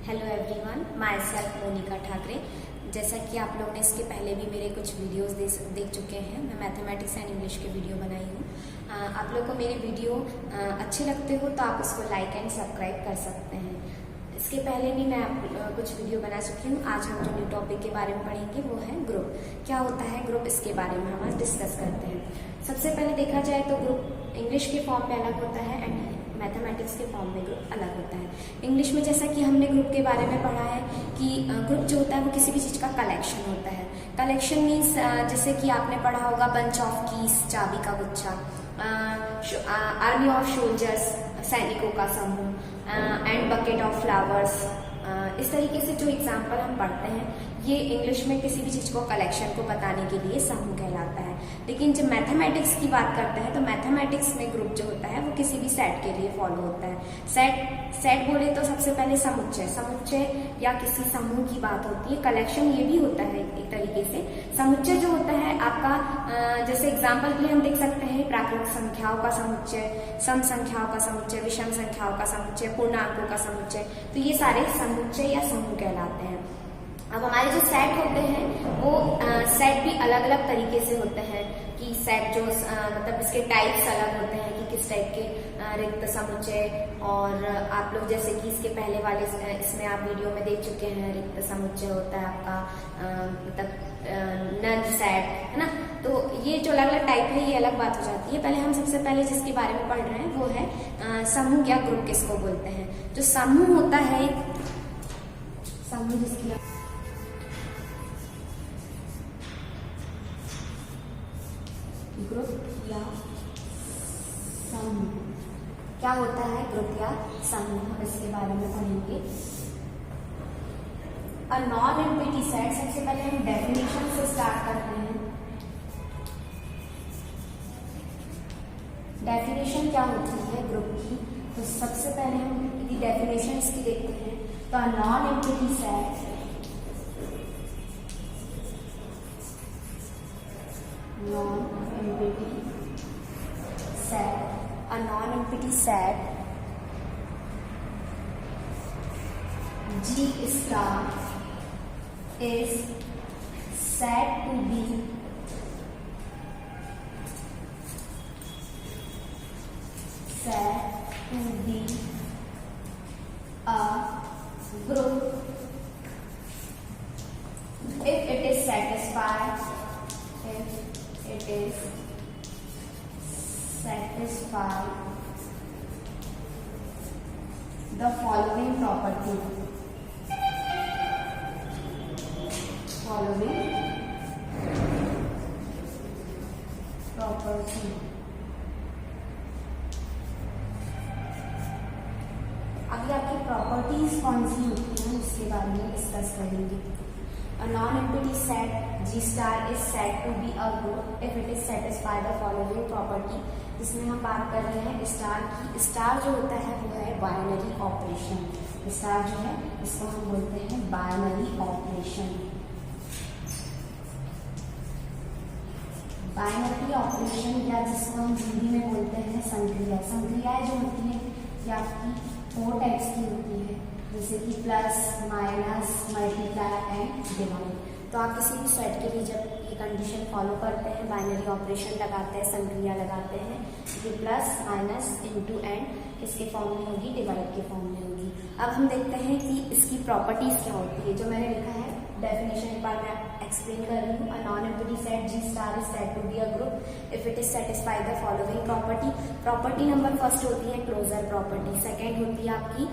Hello everyone, myself Monika Thackeray. जैसा कि आप लोग ने इसके पहले भी मेरे कुछ वीडियोस देख चुके हैं। मैं मैथमेटिक्स एंड इंग्लिश के वीडियो बनाई हूँ। आप लोग को मेरे वीडियो अच्छे लगते हो तो आप उसको लाइक एंड सब्सक्राइब कर सकते हैं। इसके पहले भी मैं कुछ वीडियो बना चुकी हूँ। आज हम जो न्यू टॉपिक के बारे में पढ़ेंगे वो है ग्रुप। क्या होता है ग्रुप, इसके बारे में हम आज डिस्कस करते हैं। सबसे पहले देखा जाए तो ग्रुप इंग्लिश के फॉर्म में अलग होता है एंड मैथमेटिक्स के फॉर्म में ग्रुप अलग होता है। इंग्लिश में जैसा कि हमने ग्रुप के बारे में पढ़ा है कि ग्रुप जो होता है वो किसी भी चीज़ का कलेक्शन होता है। कलेक्शन मीन्स जैसे कि आपने पढ़ा होगा बंच ऑफ कीज, चाबी का गुच्छा, आर्मी ऑफ सोल्जर्स, सैनिकों का समूह, एंड बकेट ऑफ फ्लावर्स। इस तरीके से जो एग्जाम्पल हम पढ़ते हैं ये इंग्लिश में किसी भी चीज़ को कलेक्शन को बताने के लिए समूह कहलाता है। लेकिन जब मैथमेटिक्स की बात करते हैं तो मैथमेटिक्स में ग्रुप जो होता है वो किसी भी सेट के लिए फॉलो होता है। सेट बोले तो सबसे पहले समुच्चय या किसी समूह की बात होती है। कलेक्शन ये भी होता है एक तरीके से। समुच्चय जो होता है आपका, जैसे एग्जाम्पल के लिए हम देख सकते हैं प्राकृत संख्याओं का समुच्चय, सम संख्याओं का समुच्चय, विषम संख्याओं का समुच्चय, पूर्णांकों का समुच्चय। तो ये सारे समुच्चय या समूह कहलाते हैं। अब हमारे जो सेट होते हैं वो सेट भी अलग अलग तरीके से होते हैं कि सेट जो मतलब इसके टाइप्स अलग होते हैं कि किस टाइप के रिक्त समुच्चय। और आप लोग जैसे कि इसके पहले वाले इसमें आप वीडियो में देख चुके हैं, रिक्त समुच्चय होता है आपका मतलब नल सेट, है ना। तो ये जो अलग अलग टाइप है ये अलग बात हो जाती है। पहले हम सबसे पहले जिसके बारे में पढ़ रहे हैं वो है समूह या ग्रुप किसको बोलते हैं। जो समूह होता है, समूह जिसकी ग्रुप या समूह, क्या होता है ग्रुप या समूह, हम इसके बारे में पढ़ेंगे। अ नॉन एम्प्टी सेट, सबसे पहले हम डेफिनेशन से स्टार्ट करते हैं। डेफिनेशन क्या होती है ग्रुप की, तो सबसे पहले हम यदि डेफिनेशन इसकी देखते हैं तो अ non empty set a non-empty set G star is said to be a group if it is satisfied the following property. अभी आपकी प्रॉपर्टीज कौन सी होती हैं इसके बारे में डिस्कस करेंगे। A non-empty set G star is said to be a group if it is satisfy the following property. इसमें हम बात कर रहे हैं स्टार की। स्टार जो होता है वो है बाइनरी ऑपरेशन। स्टार जो है इसको हम बोलते हैं बाइनरी ऑपरेशन। बाइनरी ऑपरेशन या जिसको हम हिंदी में बोलते हैं संक्रिया। संक्रियाएं जो होती है ये आपकी 4 टाइप्स की होती है, जैसे कि plus, minus, multiply and divide. तो आप किसी भी सेट के लिए जब ये कंडीशन फॉलो करते हैं, बाइनरी ऑपरेशन लगाते हैं, संक्रिया लगाते हैं, ये प्लस, माइनस, इनटू एंड किसके फॉर्म में होगी, डिवाइड के फॉर्म में होगी। अब हम देखते हैं कि इसकी प्रॉपर्टीज क्या होती है। जो मैंने लिखा है डेफिनेशन एक बार मैं एक्सप्लेन कर रही हूँ। A non empty set G star is said to be a group if it is satisfy the following property. Property number first होती है क्लोजर प्रॉपर्टी, सेकंड होती है आपकी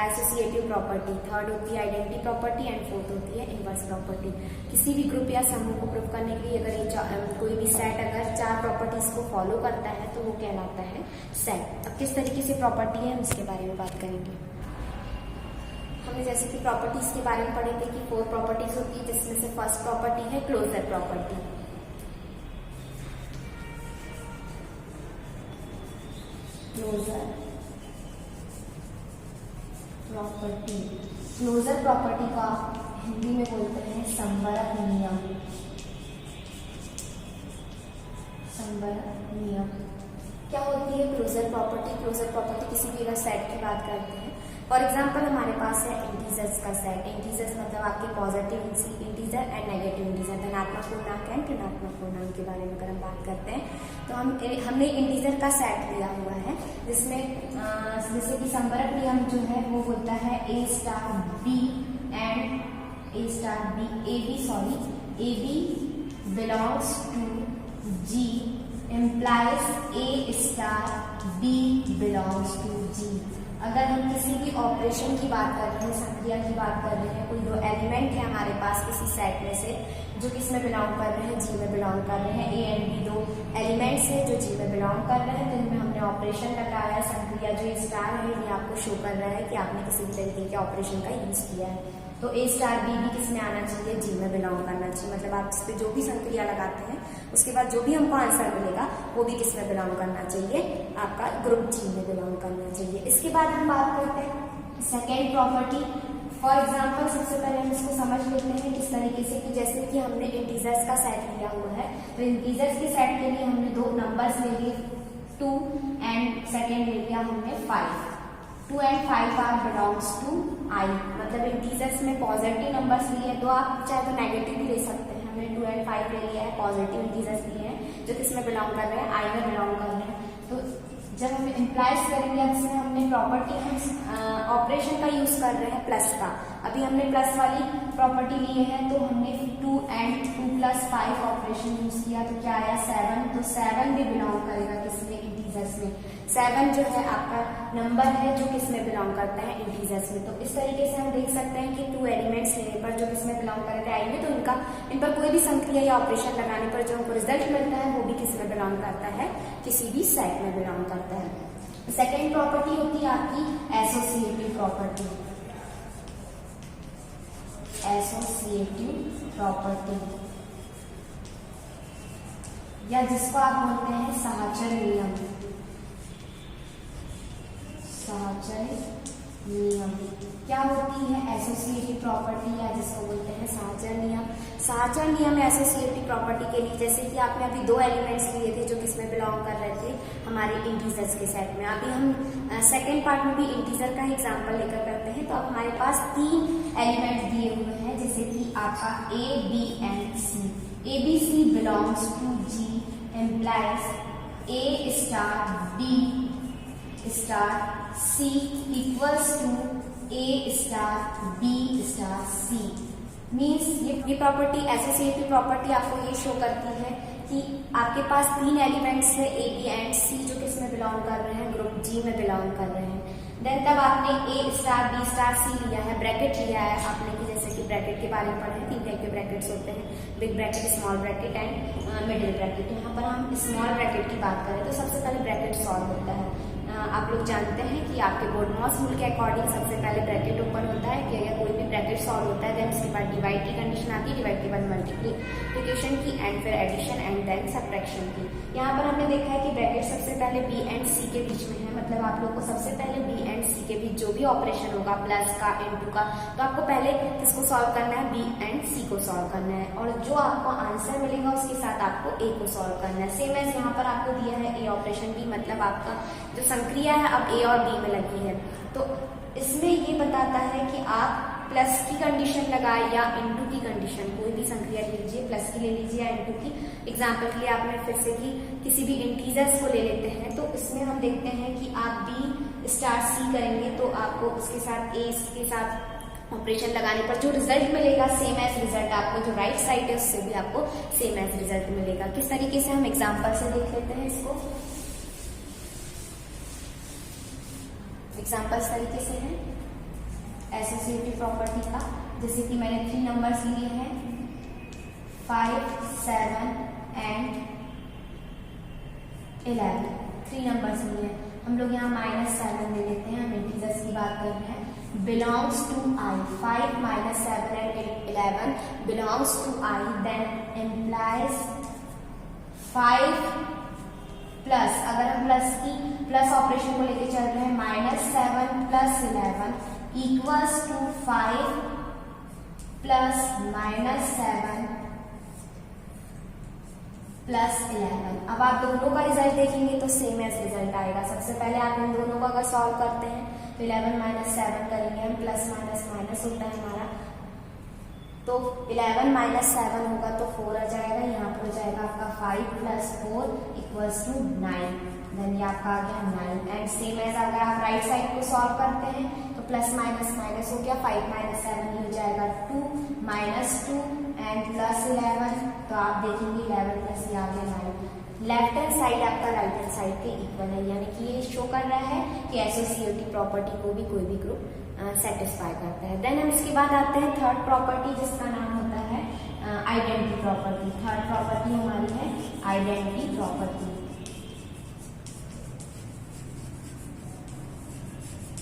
एसोसिएटिव प्रॉपर्टी, थर्ड होती है आइडेंटिटी प्रॉपर्टी एंड फोर्थ होती है inverse property. किसी भी ग्रुप या समूह को प्रूव करने के लिए अगर ये कोई भी सेट अगर 4 प्रॉपर्टीज को फॉलो करता है तो वो कहलाता है सेट। अब किस तरीके से प्रॉपर्टी है हम इसके बारे में बात करेंगे। हमने जैसे कि प्रॉपर्टीज के बारे में पढ़े थे कि 4 प्रॉपर्टीज होती है, जिसमें से फर्स्ट प्रॉपर्टी है क्लोजर प्रॉपर्टी। क्लोजर प्रॉपर्टी का हिंदी में बोलते हैं संवरक नियम। संवरक नियम क्या होती है? Closure property. क्लोजर प्रॉपर्टी किसी भी अगर सेट की बात करते हैं फॉर एग्जाम्पल हमारे पास है इंटीजर्स का सेट। इंटीजर्स मतलब आपके positive integer and negative integer, धनात्मक पूर्णांक एंड ऋणात्मक पूर्णांक के बारे में अगर हम बात करते हैं तो हमने इंटीजर का सेट लिया हुआ है, जिसमें जैसे कि संबरक नियम जो है वो बोलता है A star B belongs to G implies A star B belongs to G। अगर हम किसी भी ऑपरेशन की बात कर रहे हैं, संक्रिया की बात कर रहे हैं, कोई दो एलिमेंट है हमारे पास किसी सेट में से जो किस में बिलोंग कर रहे हैं, जी में बिलोंग कर रहे हैं, ए एंड बी दो एलिमेंट्स है जो जी में बिलोंग कर रहे हैं, तो इनमें हमने ऑपरेशन लगाया है। संक्रिया जो स्टार है ये आपको शो कर रहा है कि आपने किसी भी तरीके के ऑपरेशन का यूज किया है। तो ए स्टार बी भी किस में आना चाहिए, जी में बिलोंग करना चाहिए। मतलब आप इस पे जो भी संक्रिया लगाते हैं उसके बाद जो भी हमको आंसर मिलेगा वो भी किस में बिलोंग करना चाहिए, आपका ग्रुप जी में बिलोंग करना चाहिए। इसके बाद हम बात करते हैं सेकेंड प्रॉपर्टी। फॉर एग्जाम्पल सबसे पहले हम इसको समझ लेते हैं किस तरीके से कि जैसे कि हमने इंटीजर्स का सेट लिया हुआ है, तो इंटीजर्स के सेट के लिए हमने दो नंबर्स ले लिए 2 एंड सेकेंड ले लिया हमने 5। 2 and 5 आर बिलोंग्स टू आई, मतलब इंटीजर्स में पॉजिटिव नंबर्स लिए तो आप चाहे तो नेगेटिव भी ले सकते हैं। हमने 2 and 5 ले लिया है, पॉजिटिव इंटीजर्स लिए हैं जो किस में बिलोंग कर रहे हैं, आई में बिलोंग कर रहे हैं। तो जब हम इम्प्लाइज करेंगे जिसमें हमने प्रॉपर्टी हम ऑपरेशन का यूज कर रहे हैं प्लस का। अभी हमने प्लस वाली प्रॉपर्टी ली है तो हमने 2 and 2 + 5 ऑपरेशन यूज किया तो क्या आया 7। तो 7 भी बिलोंग करेगा किसमें, इंटीजर्स में। 7 जो है आपका नंबर है जो किसमें बिलोंग करता है, इंटीजर्स में। तो इस तरीके से हम देख सकते हैं कि 2 एलिमेंट्स लेने पर जो किसमें बिलोंग करते हैं, आई में, तो इन पर कोई भी संक्रिया या ऑपरेशन लगाने पर जो हमको रिजल्ट मिलता है वो भी किसमें बिलोंग करता है, किसी भी सेट में बिलोंग करता है। सेकेंड प्रॉपर्टी होती है आपकी एसोसिएटिव प्रॉपर्टी। एसोसिएटिव प्रॉपर्टी या जिसको आप बोलते हैं साहचर्य नियम। साहचर्य नियम क्या होती है, एसोसिएटिव प्रॉपर्टी या जिसको बोलते हैं साहचर्य नियम। साहचर्य नियम एसोसिएटिव प्रॉपर्टी के लिए जैसे कि आपने अभी 2 एलिमेंट्स लिए थे जो किसमें बिलोंग कर रहे थे, हमारे इंटीजर्स के सेट में। अभी हम सेकेंड पार्ट में भी इंटीजर का एग्जांपल लेकर करते हैं। तो अब हमारे पास 3 एलिमेंट दिए हुए हैं जैसे कि आपका A B and C. A B C belongs to G implies A star B star C equals to A star B star C। Means ये प्रॉपर्टी एसोसिएटिव प्रॉपर्टी आपको ये शो करती है कि आपके पास 3 एलिमेंट्स है ए बी एंड सी जो किसमें बिलोंग कर रहे हैं, ग्रुप जी में बिलोंग कर रहे हैं। देन तब आपने ए स्टार बी स्टार सी लिया है, ब्रैकेट लिया है आपने, कि जैसे कि ब्रैकेट के बारे में पढ़े हैं, 3 टाइप के ब्रैकेट्स होते हैं, big bracket, small bracket and middle bracket. यहाँ पर हम स्मॉल ब्रैकेट की बात करें तो सबसे पहले ब्रैकेट सॉल्व होता है। आप लोग जानते हैं कि आपके बोर्डमॉस रूल के अकॉर्डिंग सबसे पहले ब्रैकेट ओपन होता है कि अगर कोई भी ब्रैकेट सॉल्व होता है देन उसके बाद डिवाइड की कंडीशन आती है, डिवाइड के बाद मल्टीप्लिकेशन की एंड फिर एडिशन एंड देन सब्ट्रैक्शन की। यहाँ पर हमने देखा है कि ब्रैकेट सबसे पहले बी एंड सी के बीच में है, मतलब आप लोग को सबसे पहले बी एंड सी के बीच जो भी ऑपरेशन होगा प्लस का इनटू का, तो आपको पहले किसको सॉल्व करना है, बी एंड सी को सॉल्व करना है, और जो आपको आंसर मिलेगा उसके साथ आपको ए को सॉल्व करना है। सेम एज यहाँ पर आपको दिया है ए ऑपरेशन बी, मतलब आपका जो संक्रिया है अब ए और बी में लगी है। तो इसमें ये बताता है कि आप प्लस की कंडीशन लगाए या इनटू की कंडीशन, कोई भी संक्रिया लीजिए, प्लस की ले लीजिए या इनटू की। एग्जाम्पल के लिए आपने फिर से कि किसी भी इंटीजर्स को ले लेते हैं तो इसमें हम देखते हैं कि आप बी स्टार सी करेंगे तो आपको उसके साथ ए के साथ ऑपरेशन लगाने पर जो रिजल्ट मिलेगा सेम एज रिजल्ट, आपको जो राइट साइड है उससे भी आपको सेम एज रिजल्ट मिलेगा। किस तरीके से हम एग्जाम्पल से देख लेते हैं इसको। एग्जाम्पल्स तरीके से है एसोसिएटिव प्रॉपर्टी का, जैसे कि मैंने 3 नंबर्स लिए हैं 5, 7 एंड 11। 3 नंबर्स लिए हैं, हम लोग यहाँ -7 ले लेते हैं, हम इंटीजर्स की बात कर रहे हैं। Belongs to I, 5 - 7 and 11 belongs to I, then implies 5 plus, अगर हम प्लस ऑपरेशन को लेके चल रहे हैं, -7 + 11 इक्वल्स टू 5 + -7 + 11। अब आप दोनों का रिजल्ट देखेंगे तो सेम एज रिजल्ट आएगा। सबसे पहले आप इन दोनों को अगर सॉल्व करते हैं तो 11 माइनस 7 करेंगे हम, प्लस माइनस माइनस होता है हमारा, तो 11 माइनस 7 होगा तो 4 आ जाएगा, यहाँ पर हो जाएगा आपका 5 प्लस 4 इक्वल्स टू 9, देन ये आपका आ गया 9। एंड सेम एज अगर आप राइट साइड को सॉल्व करते हैं तो प्लस माइनस माइनस हो गया, 5 माइनस 7 ये हो जाएगा 2 माइनस 2 एंड प्लस 11, तो आप देखेंगे 11 प्लस ये आ गया 9। लेफ्ट हैंड साइड आपका राइट हैंड साइड के इक्वल है, यानी कि ये शो कर रहा है कि एसोसिएटिव प्रॉपर्टी को भी कोई भी ग्रुप सेटिस्फाई करता है। देन हम इसके बाद आते हैं थर्ड प्रॉपर्टी, जिसका नाम होता है आइडेंटिटी प्रॉपर्टी। थर्ड प्रॉपर्टी हमारी है आइडेंटिटी प्रॉपर्टी।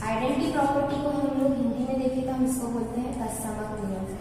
आइडेंटिटी प्रॉपर्टी को हम लोग हिंदी में देखें तो हम इसको बोलते हैं तत्समक नियम।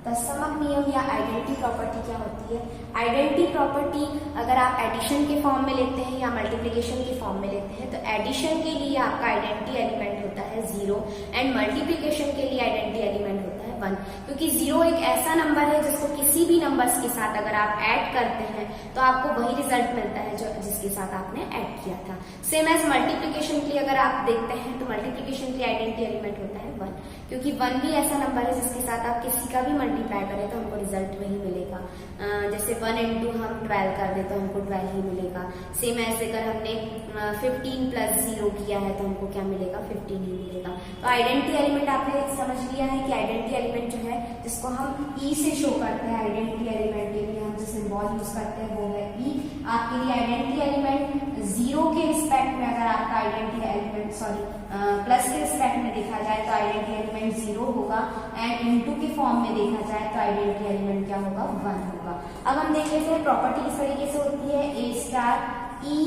तत्समक नियम या आइडेंटिटी प्रॉपर्टी क्या होती है? आइडेंटिटी प्रॉपर्टी अगर आप एडिशन के फॉर्म में लेते हैं या मल्टीप्लिकेशन के फॉर्म में लेते हैं तो एडिशन के लिए आपका आइडेंटिटी एलिमेंट होता है 0 एंड मल्टीप्लिकेशन के लिए आइडेंटिटी एलिमेंट होता है 1, क्योंकि 0 एक ऐसा नंबर है जिसको किसी भी नंबर्स के साथ अगर आप ऐड करते हैं तो आपको वही रिजल्ट मिलता है जो जिसके साथ आपने ऐड किया था। सेम एज मल्टीप्लिकेशन के लिए अगर आप देखते हैं तो मल्टीप्लिकेशन के लिए आइडेंटिटी एलिमेंट होता है 1, क्योंकि 1 भी ऐसा नंबर है जिसके साथ आप किसी का भी मल्टीप्लाई करें तो हमको रिजल्ट वही मिलेगा। जैसे 1 इंटू हम 12 कर दे तो हमको 12 ही मिलेगा। सेम ऐसे अगर हमने 15 प्लस 0 किया है तो हमको क्या मिलेगा? 15 ही मिलेगा। तो आइडेंटिटी एलिमेंट आपने समझ लिया है कि आइडेंटिटी एलिमेंट जो है जिसको हम ई से शो करते हैं, आइडेंटिटी एलिमेंट के लिए हम जो सिंबल यूज करते हैं वो है ई। आपके लिए आइडेंटिटी एलिमेंट 0 के रिस्पेक्ट में अगर आपका आइडेंटिटी एलिमेंट प्लस के रिस्पेक्ट में देखा जाए तो आइडेंटिटी एलिमेंट 0 होगा एंड इनटू के फॉर्म में देखा जाए तो आइडेंटिटी एलिमेंट क्या होगा? 1 होगा। अब हम देख लेते हैं प्रॉपर्टी किस तरीके से होती है। ए स्टार ई,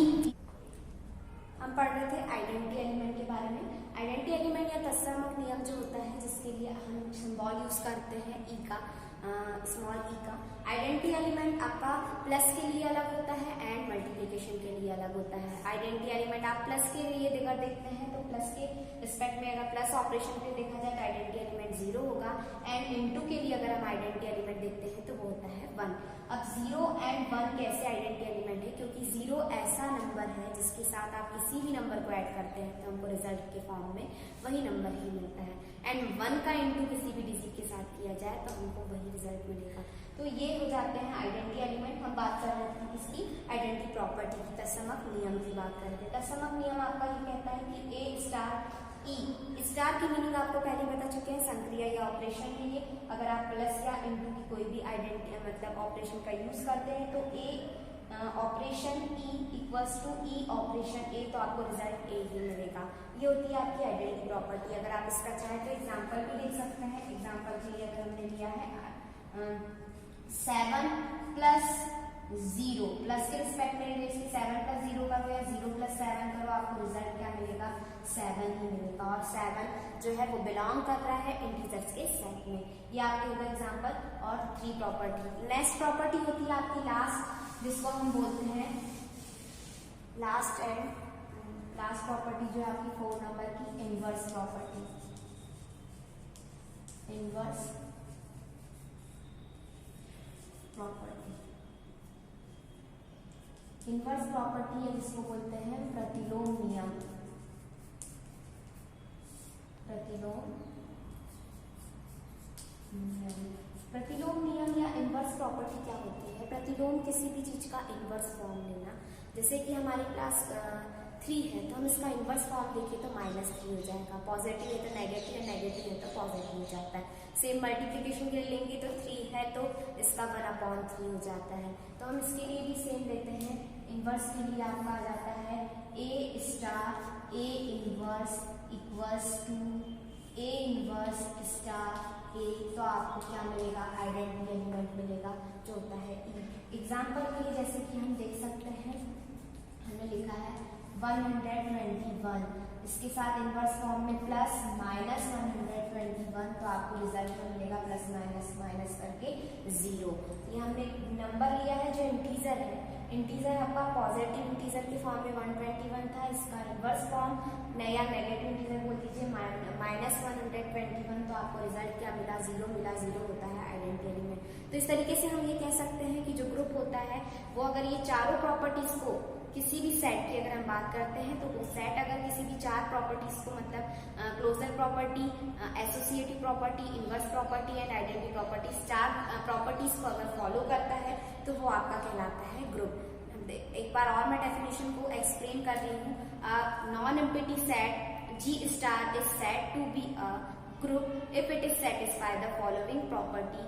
हम पढ़ रहे थे आइडेंटिटी एलिमेंट के बारे में। आइडेंटिटी एलिमेंट या तत्समक नियम जो होता है जिसके लिए हम सिंबल यूज करते हैं ई का, स्मॉल ई का। आइडेंटिटी एलिमेंट आपका प्लस के लिए अलग होता है एंड मल्टीप्लिकेशन के लिए अलग होता है। आइडेंटिटी एलिमेंट आप प्लस के लिए अगर देखते हैं तो प्लस के रिस्पेक्ट में अगर प्लस ऑपरेशन के लिए देखा जाए तो आइडेंटिटी एलिमेंट 0 होगा एंड इनटू के लिए अगर हम आइडेंटिटी एलिमेंट देखते हैं तो वो होता है 1। अब 0 एंड 1 कैसे आइडेंटिटी एलिमेंट है? क्योंकि 0 ऐसा नंबर है जिसके साथ आप किसी भी नंबर को ऐड करते हैं तो हमको रिजल्ट के फॉर्म में वही नंबर ही मिलता है एंड 1 का इंटू किसी भी डिजिट के साथ किया जाए तो हमको वही रिजल्ट मिलेगा। तो ये हो जाते हैं आइडेंटिटी एलिमेंट। हम बात कर रहे थे किसकी? आइडेंटिटी प्रॉपर्टी की, तत्समक नियम की बात कर रहे थे। तत्समक नियम आपका ये कहता है कि ए स्टार ई, स्टार की मीनिंग आपको पहले बता चुके हैं, संक्रिया या ऑपरेशन के लिए अगर आप प्लस या इंटू की कोई भी आइडेंटिटी मतलब ऑपरेशन का यूज करते हैं तो A operation E equals to E operation A, तो आपको रिजल्ट ए ही मिलेगा। ये होती है आपकी आइडेंटिटी प्रॉपर्टी। अगर आप इसका चाहे तो एग्जांपल भी देख सकते हैं। एग्जांपल के लिए अगर हमने लिया है 7 प्लस 0, प्लस के रिस्पेक्ट में इसकी 7 प्लस 0 करो या 0 प्लस 7 करो, आपको रिजल्ट क्या मिलेगा? 7 ही मिलेगा। और 7 जो है वो बिलोंग कर रहा है इंटीजर्स के सेट में। ये आपके होगा एग्जांपल। और 3 प्रॉपर्टी। नेक्स्ट प्रॉपर्टी होती है आपकी लास्ट, जिसको हम बोलते हैं लास्ट प्रॉपर्टी जो है आपकी 4 नंबर की inverse property. Inverse property, inverse property है जिसको बोलते हैं प्रतिलोम नियम। प्रतिलोम नियम या इनवर्स प्रॉपर्टी क्या होती है? प्रतिलोम किसी भी चीज का इनवर्स फॉर्म लेना। जैसे कि हमारे पास 3 है तो हम इसका इनवर्स फॉर्म देखें तो -3 हो जाएगा। पॉजिटिव है तो नेगेटिव है, नेगेटिव है तो पॉजिटिव हो जाता है। सेम मल्टीप्लिकेशन के लिए लेंगे तो 3 है तो इसका 1/3 हो जाता है। तो हम इसके लिए भी सेम लेते हैं। इनवर्स के लिए आपका आ जाता है A star A inverse equals to A inverse star A, तो आपको क्या मिलेगा? आइडेंटिटी एलिमेंट मिलेगा जो होता है ई। एग्जाम्पल के लिए जैसे कि हम देख सकते हैं, हमने लिखा है 121, इसके साथ इनवर्स फॉर्म में प्लस माइनस 121, तो आपको रिजल्ट में मिलेगा प्लस माइनस माइनस करके 0। ये हमने नंबर लिया है जो इंटीजर है। इंटीजर आपका पॉजिटिव इंटीजर के फॉर्म में 121 था, इसका इनवर्स फॉर्म नया नेगेटिव इंटीजर बोल दीजिए -121, तो आपको रिजल्ट क्या मिला? 0 मिला। 0 होता है आइडेंटिटी एलिमेंट। तो इस तरीके से हम ये कह सकते हैं कि जो ग्रुप होता है वो अगर ये चारों प्रॉपर्टीज को किसी भी सेट की अगर हम बात करते हैं तो वो सेट अगर किसी भी चार प्रॉपर्टीज को मतलब closure property, associative property, inverse property and identity properties, चार प्रॉपर्टीज को अगर फॉलो करता है तो वो आपका कहलाता है ग्रुप। एक बार और मैं डेफिनेशन को एक्सप्लेन कर रही हूँ। Non empty set G star is said to be a group if it is satisfy the following property: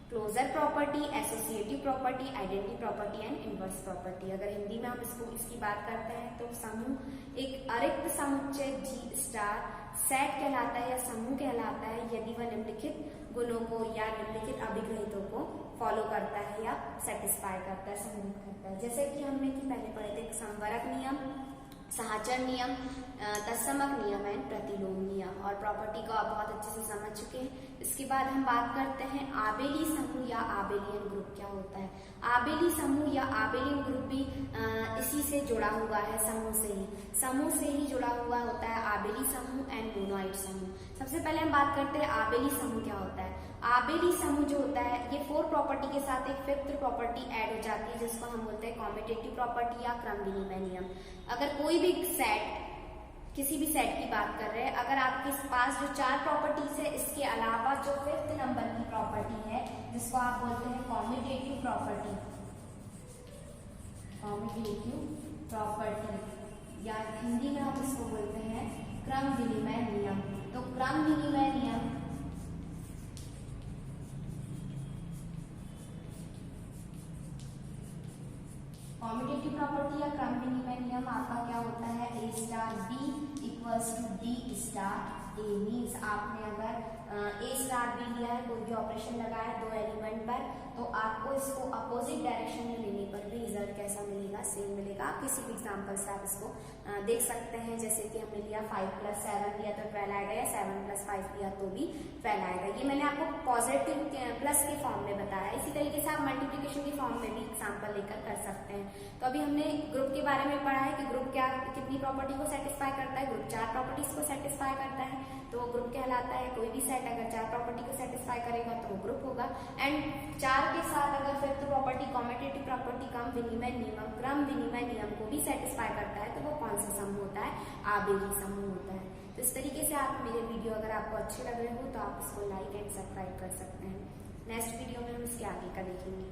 closure property, associative property, identity property and inverse property. अगर हिंदी में हम इसकी बात करते हैं तो समूह एक अरिक्त समुच्चय G स्टार सेट कहलाता है या समूह कहलाता है यदि वह निम्नलिखित गुणों को या निम्नलिखित अभिग्रहितों को फॉलो करता है या सेटिस्फाई करता है, समूह करता है। जैसे कि हमने पहले पढ़े थे समवर्ग नियम, सहचर नियम, तत्समक नियम एंड प्रतिलोम नियम, और प्रॉपर्टी को आप बहुत अच्छे से समझ चुके हैं। इसके बाद हम बात करते हैं आबेली समूह या आबेलियन ग्रुप क्या होता है। आबेली समूह या आबेलियन ग्रुप भी इसी से जुड़ा हुआ है, समूह से ही जुड़ा हुआ होता है आबेली समूह एंड मोनोइड समूह। सबसे पहले हम बात करते हैं आबेली समूह क्या होता है। आबेली समूह जो होता है ये 4 प्रॉपर्टी के साथ एक 5th प्रॉपर्टी ऐड हो जाती है जिसको हम बोलते हैं कॉम्यूटेटिव प्रॉपर्टी या क्रम विनिमय नियम। अगर कोई भी सेट, किसी भी सेट की बात कर रहे हैं, अगर आपके पास जो 4 प्रॉपर्टीज है इसके अलावा जो 5th नंबर की प्रॉपर्टी है जिसको आप बोलते हैं कॉम्यूटेटिव प्रॉपर्टी, या हिंदी में हम इसको बोलते हैं क्रम विनिमय नियम। तो क्रम विनिमय नियम कॉम्यूटेटिव प्रॉपर्टी या क्रम विनिमय नियम आपका क्या होता है, A star B equals to D star A। Means आपने अगर A स्टार B लिया है, कोई भी ऑपरेशन लगाया है 2 एलिमेंट पर, तो आपको इसको अपोजिट डायरेक्शन में लेने पर भी रिजल्ट कैसा मिलेगा, सेम मिलेगा। किसी भी एग्जाम्पल से आप इसको देख सकते हैं। जैसे कि हमने लिया 5 + 7 लिया तो 12 आएगा, या 7 + 5 लिया तो भी 12 आएगा। ये मैंने आपको पॉजिटिव प्लस के फॉर्म में बताया। इसी तरीके से आप मल्टीप्लिकेशन के फॉर्म में भी एग्जाम्पल लेकर कर सकते हैं। तो अभी हमने ग्रुप के बारे में पढ़ा है कि ग्रुप क्या कितनी प्रॉपर्टी को सेटिस्फाई करता है। ग्रुप 4 प्रॉपर्टीज को सेटिस्फाई करता है तो वो ग्रुप कहलाता है। कोई भी सेट अगर 4 प्रॉपर्टी को सेटिस्फाई करेगा तो वो ग्रुप होगा। एंड 4 के साथ अगर 5th प्रॉपर्टी कॉम्यूटेटिव प्रॉपर्टी क्रम विनिमय नियम को भी सेटिस्फाई करता है तो वो कौन सा समूह होता है, आबेली समूह होता है। तो इस तरीके से आप मेरे वीडियो अगर आपको अच्छे लग रहे हो तो आप इसको लाइक एंड सब्सक्राइब कर सकते हैं। नेक्स्ट वीडियो में हम इसके आगे का देखेंगे।